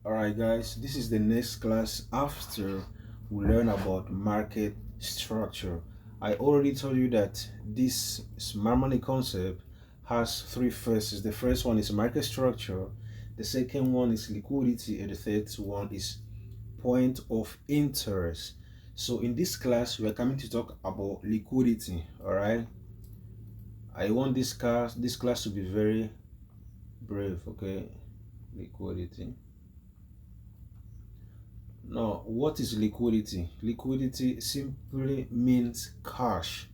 Alright guys, this is the next class after we learn about market structure. I already told you that this smart money concept has three phases. The first one is market structure, the second one is liquidity, and the third one is point of interest. So in this class we are coming to talk about liquidity. Alright, I want this class to be very brave. Okay, liquidity. Now, what is liquidity? Liquidity simply means cash.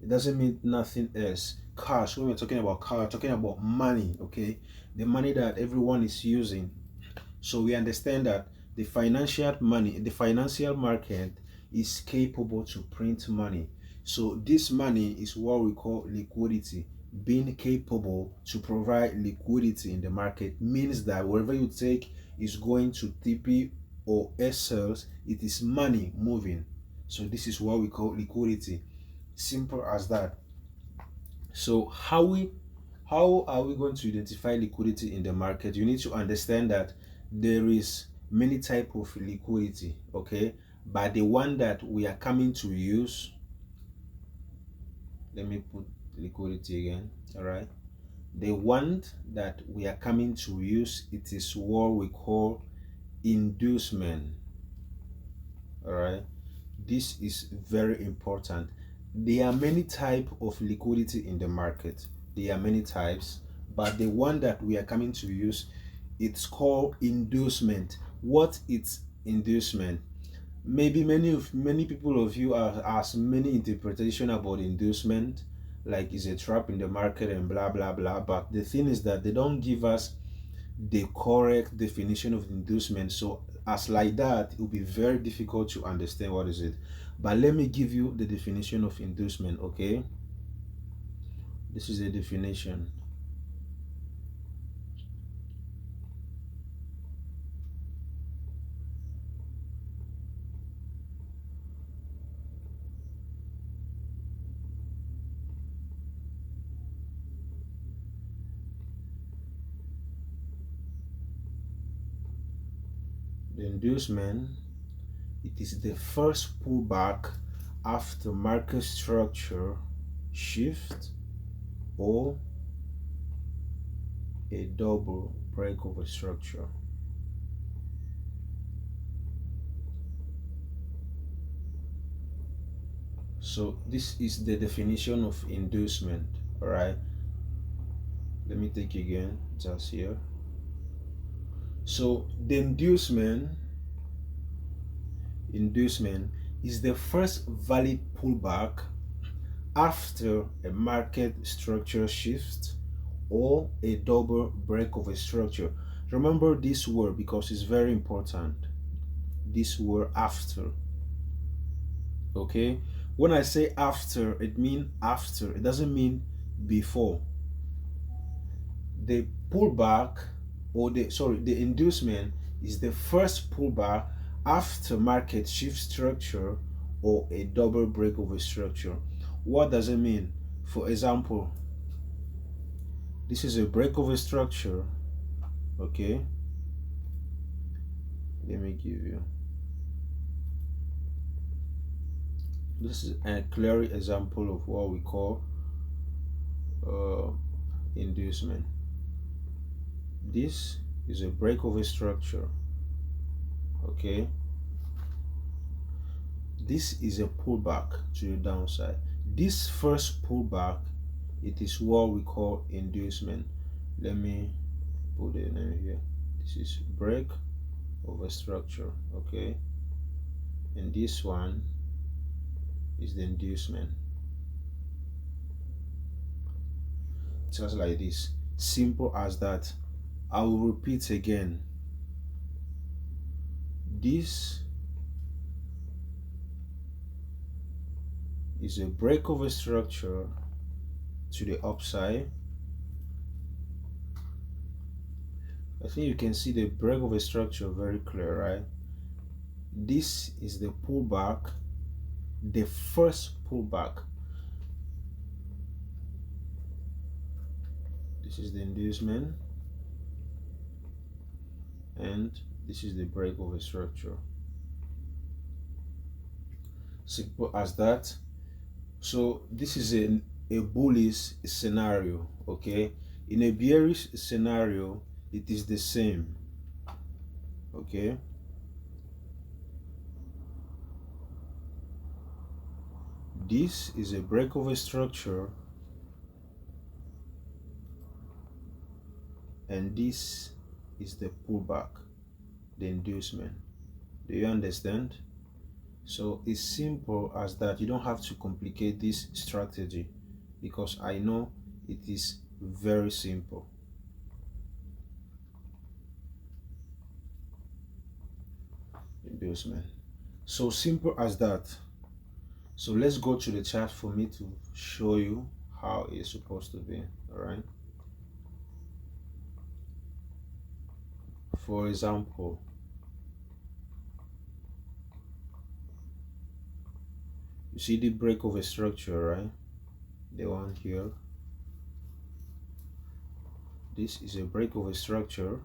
It doesn't mean nothing else. Cash, when we're talking about cash, we're talking about money, okay? The money that everyone is using. So we understand that the financial market is capable to print money. So this money is what we call liquidity. Being capable to provide liquidity in the market means that wherever you take is going to TP or SLs, it is money moving. So this is what we call liquidity. Simple as that. So how are we going to identify liquidity in the market? You need to understand that there is many type of liquidity, okay? But the one that we are coming to use, let me put liquidity again. All right, the one that we are coming to use, it is what we call inducement. All right, this is very important. There are many type of liquidity in the market. There are many types, but the one that we are coming to use, it's called inducement. What is inducement? Maybe many people of you are has many interpretation about inducement, like it's a trap in the market and blah blah blah. But the thing is that they don't give us the correct definition of inducement. So as like that, it will be very difficult to understand what is it. But let me give you the definition of inducement. Okay, this is a definition. The inducement, it is the first pullback after market structure shift or a double break of a structure. So this is the definition of inducement. All right, let me take again just here. So the inducement is the first valid pullback after a market structure shift or a double break of a structure. Remember this word because it's very important. This word after. Okay, when I say after, it means after, it doesn't mean before. The pullback or the inducement is the first pullback after market shift structure or a double break of a structure. What does it mean? For example, this is a break of a structure. Okay, let me give you, this is a clear example of what we call uh, inducement. This is a break of a structure. Okay, this is a pullback to the downside. This first pullback, it is what we call inducement. Let me put it in here. This is break of a structure. Okay, and this one is the inducement. Just like this, simple as that. I will repeat again. This is a break of a structure to the upside. I think you can see the break of a structure very clear, right? This is the pullback, the first pullback. This is the inducement, and this is the break of a structure. Simple as that. So this is a bullish scenario. Okay, in a bearish scenario it is the same. Okay, this is a break of a structure, and this is the pullback, the inducement. Do you understand? So it's simple as that. You don't have to complicate this strategy, because I know it is very simple. Inducement. So simple as that. So let's go to the chart for me to show you how it's supposed to be. All right. For example, you see the break of a structure, right? The one here. This is a break of a structure,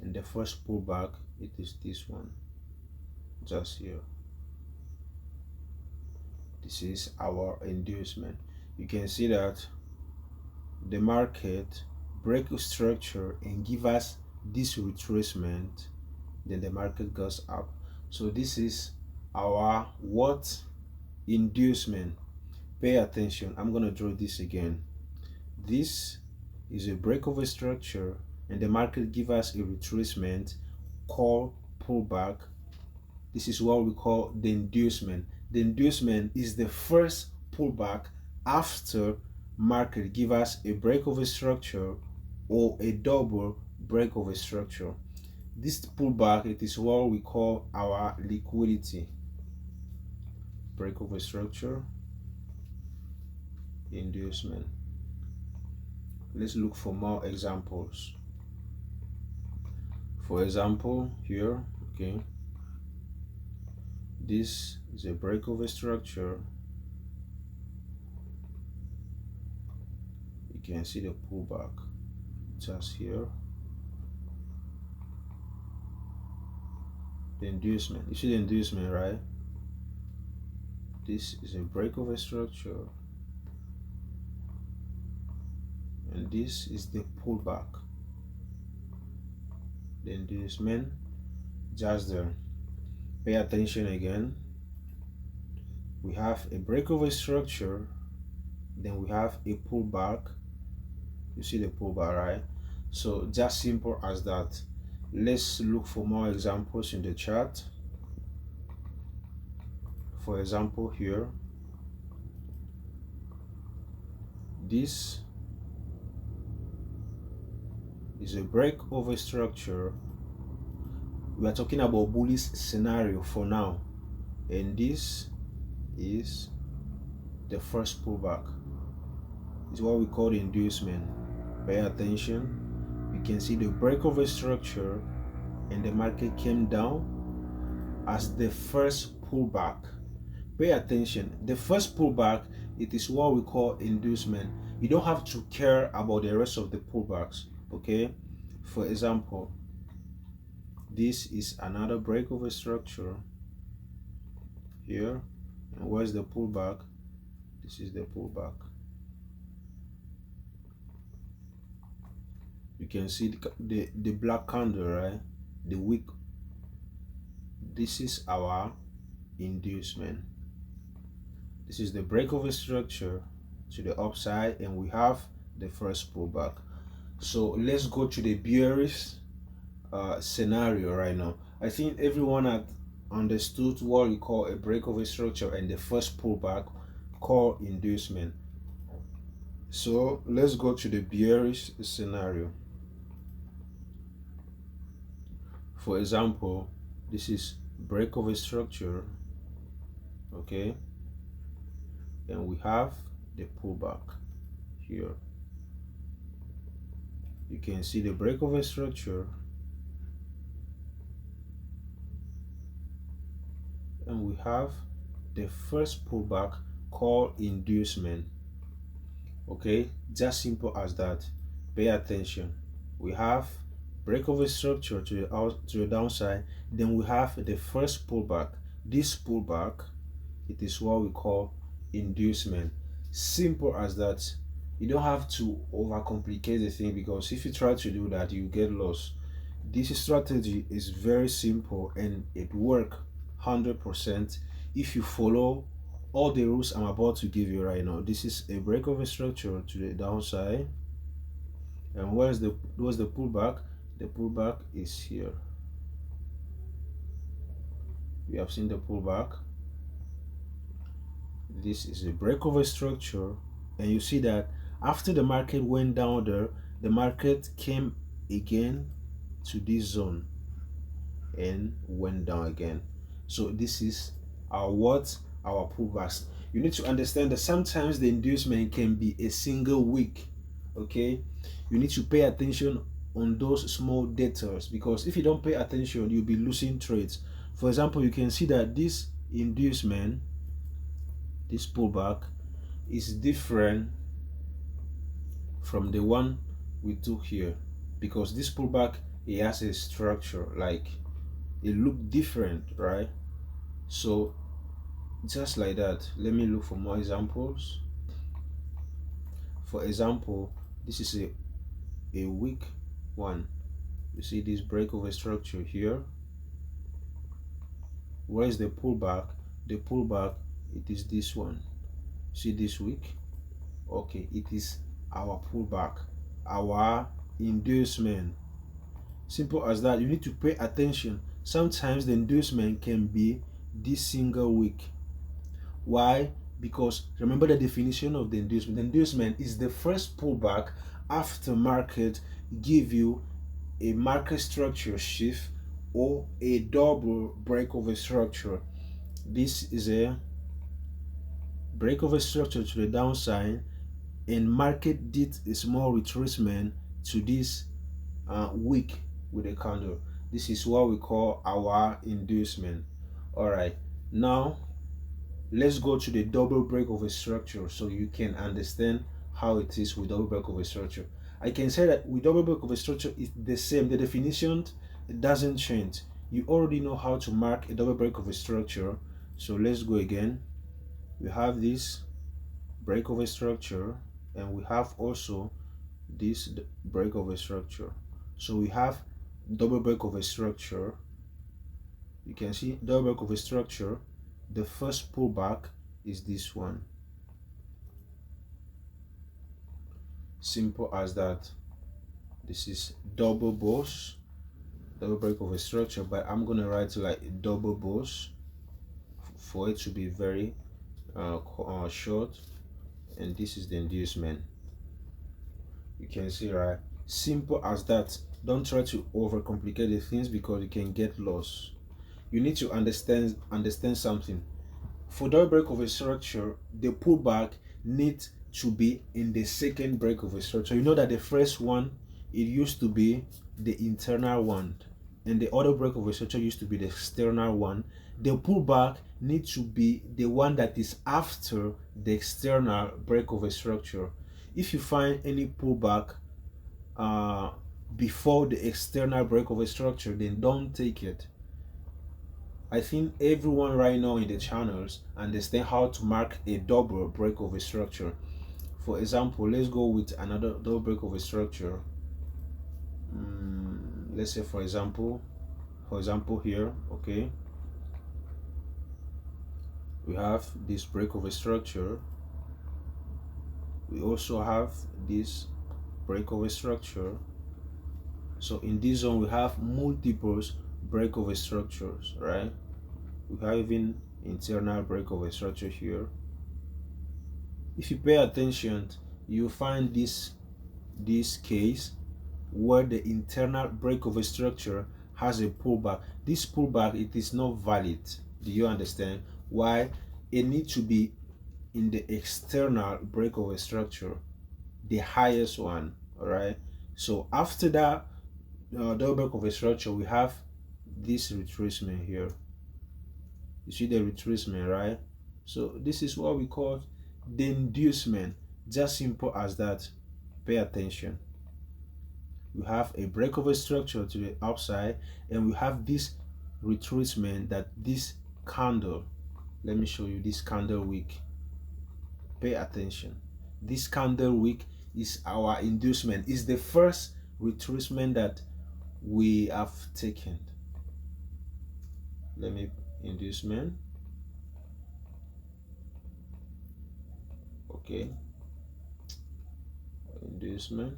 and the first pullback, it is this one, just here. This is our inducement. You can see that the market break a structure and give us this retracement, then the market goes up. So this is our what? Inducement. Pay attention. I'm going to draw this again. This is a break of a structure, and the market give us a retracement called pullback. This is what we call the inducement. The inducement is the first pullback after market give us a break of a structure or a double break of a structure. This pullback, it is what we call our liquidity. Break of a structure, inducement. Let's look for more examples. For example, here, okay, this is a break of a structure. You can see the pullback just here. The inducement, you see the inducement, right? This is a break of a structure, and this is the pullback. The inducement just there. Pay attention again. We have a break of a structure, then we have a pullback. You see the pullback, right? So just simple as that. Let's look for more examples in the chart. For example, here, this is a break of a structure. We are talking about bullish scenario for now, and this is the first pullback. It's what we call the inducement. Pay attention. You can see the break of a structure, and the market came down as the first pullback. Pay attention. The first pullback, it is what we call inducement. You don't have to care about the rest of the pullbacks. Okay, for example, this is another break of a structure here, and where's the pullback? This is the pullback. You can see the black candle, right? The wick. This is our inducement. This is the break of a structure to the upside, and we have the first pullback. So let's go to the bearish scenario right now. I think everyone had understood what we call a break of a structure and the first pullback called inducement. So let's go to the bearish scenario. For example, this is break of a structure, okay, and we have the pullback here. You can see the break of a structure, and we have the first pullback called inducement. Okay, just simple as that. Pay attention. we have breakover structure to the downside, then we have the first pullback. This pullback, it is what we call inducement. Simple as that. You don't have to overcomplicate the thing, because if you try to do that, you get lost. This strategy is very simple and it works 100% if you follow all the rules I'm about to give you right now. This is a breakover structure to the downside. And where's the pullback? The pullback is here. We have seen the pullback. This is a breakover structure, and you see that after the market went down there, the market came again to this zone and went down again. So this is our pullbacks. You need to understand that sometimes the inducement can be a single week. Okay, you need to pay attention on those small details, because if you don't pay attention, you'll be losing trades. For example, you can see that this inducement, this pullback, is different from the one we took here, because this pullback, it has a structure, like it looked different, right? So just like that, let me look for more examples. For example, this is a weak one. You see this breakover structure here. Where is the pullback? The pullback, it is this one. See this week? Okay, it is our pullback, our inducement. Simple as that. You need to pay attention. Sometimes the inducement can be this single week. Why? Because remember the definition of the inducement. The inducement is the first pullback after market give you a market structure shift or a double breakover structure. This is a breakover structure to the downside, and market did a small retracement to this wick with a candle. This is what we call our inducement. All right, now let's go to the double breakover structure so you can understand how it is with double breakover structure. I can say that with double breakover structure, it's the same. The definition, it doesn't change. You already know how to mark a double breakover structure. So let's go again. We have this breakover structure, and we have also this breakover structure. So we have double breakover structure. You can see double breakover structure. The first pullback is this one. Simple as that. This is double boss, double breakover structure, but I'm gonna write like double boss for it to be very short. And this is the inducement. You can see, right? Simple as that. Don't try to overcomplicate the things, because you can get lost. You need to understand something. For double breakover structure, the pullback needs to be in the second breakover structure. You know that the first one, it used to be the internal one, and the other breakover structure used to be the external one. The pullback needs to be the one that is after the external breakover structure. If you find any pullback before the external breakover structure, then don't take it. I think everyone right now in the channels understand how to mark a double breakover structure. For example, let's go with another double breakover structure. Let's say for example here, okay, we have this breakover structure. We also have this breakover structure. So in this zone we have multiple breakover structures, right? We have even internal breakover structure here. If you pay attention, you find this case where the internal breakover structure has a pullback. This pullback, it is not valid. Do you understand why? It needs to be in the external breakover structure, the highest one. All right, so after that double breakover structure, we have this retracement here. You see the retracement, right? So this is what we call the inducement. Just simple as that. Pay attention. we have a breakover structure to the upside, and we have this retracement that this candle, let me show you this candle wick. Pay attention. This candle wick is our inducement. It's the first retracement that we have taken. Let me inducement. Okay. Inducement.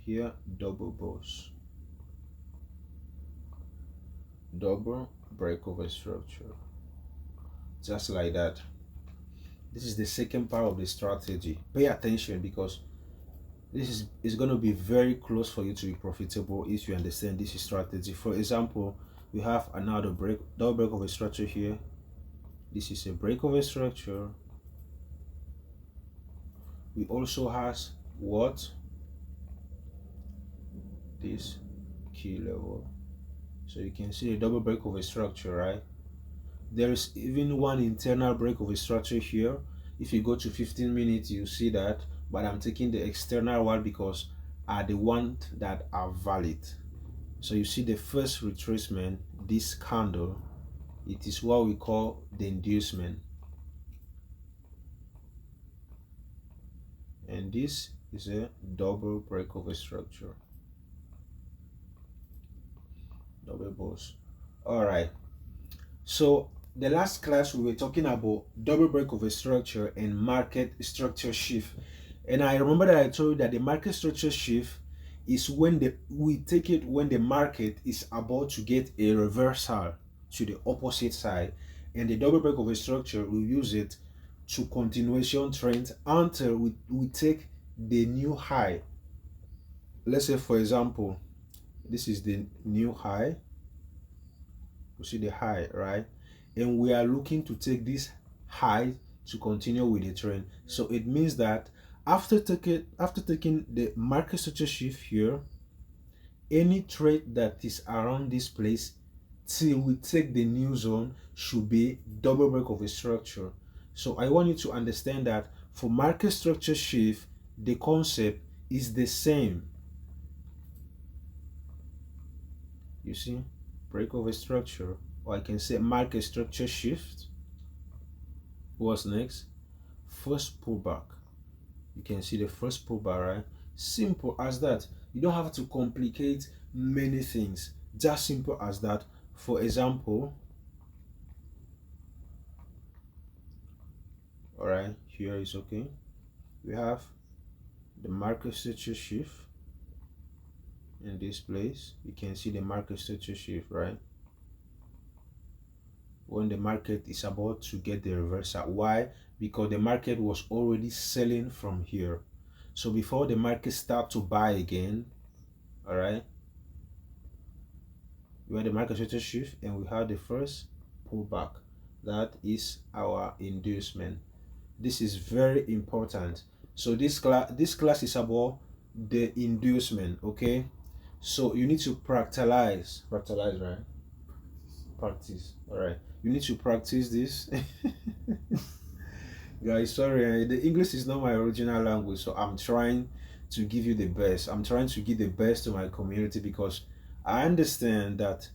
Here, double bulls. Double breakover structure. Just like that. This is the second part of the strategy. Pay attention, because this is going to be very close for you to be profitable if you understand this strategy. For example, we have another double breakover structure here. This is a breakover structure. We also has what? This key level. So you can see a double breakover structure, right? There is even one internal breakover structure here. If you go to 15 minutes, you see that, but I'm taking the external one because are the ones that are valid. So you see the first retracement, this candle, it is what we call the inducement, and this is a double breakover structure, double bulls. All right, so the last class we were talking about double breakover structure and market structure shift, and I remember that I told you that the market structure shift is when we take it when the market is about to get a reversal to the opposite side, and the double breakover structure we use it to continuation trend until we take the new high. Let's say, for example, this is the new high. You see the high, right? And we are looking to take this high to continue with the trend. So it means that after taking the market structure shift here, any trade that is around this place till we take the new zone should be double breakover structure. So I want you to understand that for market structure shift, the concept is the same. You see, breakover structure, or I can say market structure shift. What's next? First pullback. You can see the first pullback, right? Simple as that. You don't have to complicate many things. Just simple as that. For example, all right, here is okay. We have the market structure shift in this place. You can see the market structure shift, right? When the market is about to get the reversal. Why? Because the market was already selling from here. So before the market start to buy again, all right, we have the market structure shift and we have the first pullback. That is our inducement. This is very important. So this class is about the inducement, okay? So you need to practicalize, right? Practice. All right, you need to practice this. Guys, sorry, the English is not my original language, so I'm trying to give you the best. I'm trying to give the best to my community, because I understand that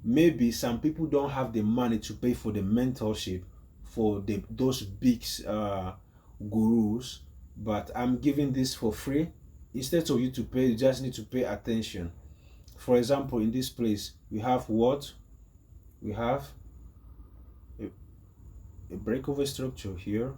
maybe some people don't have the money to pay for the mentorship for those big gurus, but I'm giving this for free. Instead of you to pay, you just need to pay attention. For example, in this place we have what? We have a breakover structure here,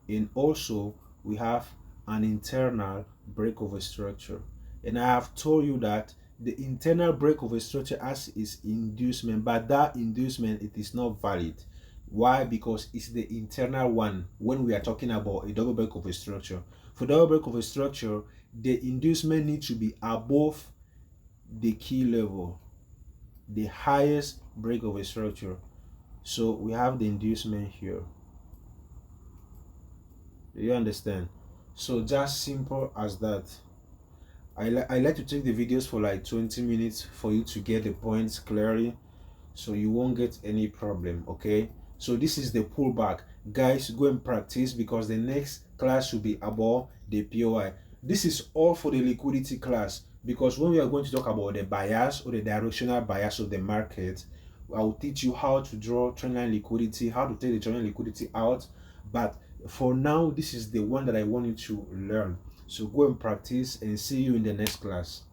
and also we have an internal breakover structure. And I have told you that the internal breakover structure has its inducement, but that inducement, it is not valid. Why? Because it's the internal one when we are talking about a double breakover structure. For double breakover structure, the inducement needs to be above the key level, the highest breakover structure. So we have the inducement here. Do you understand? So just simple as that. I like to take the videos for like 20 minutes for you to get the points clearly, so you won't get any problem. Okay, so this is the pullback. Guys, go and practice, because the next class will be about the POI. This is all for the liquidity class, because when we are going to talk about the bias or the directional bias of the market, I will teach you how to draw trendline liquidity, how to take the trendline liquidity out. But for now, this is the one that I want you to learn. So go and practice, and see you in the next class.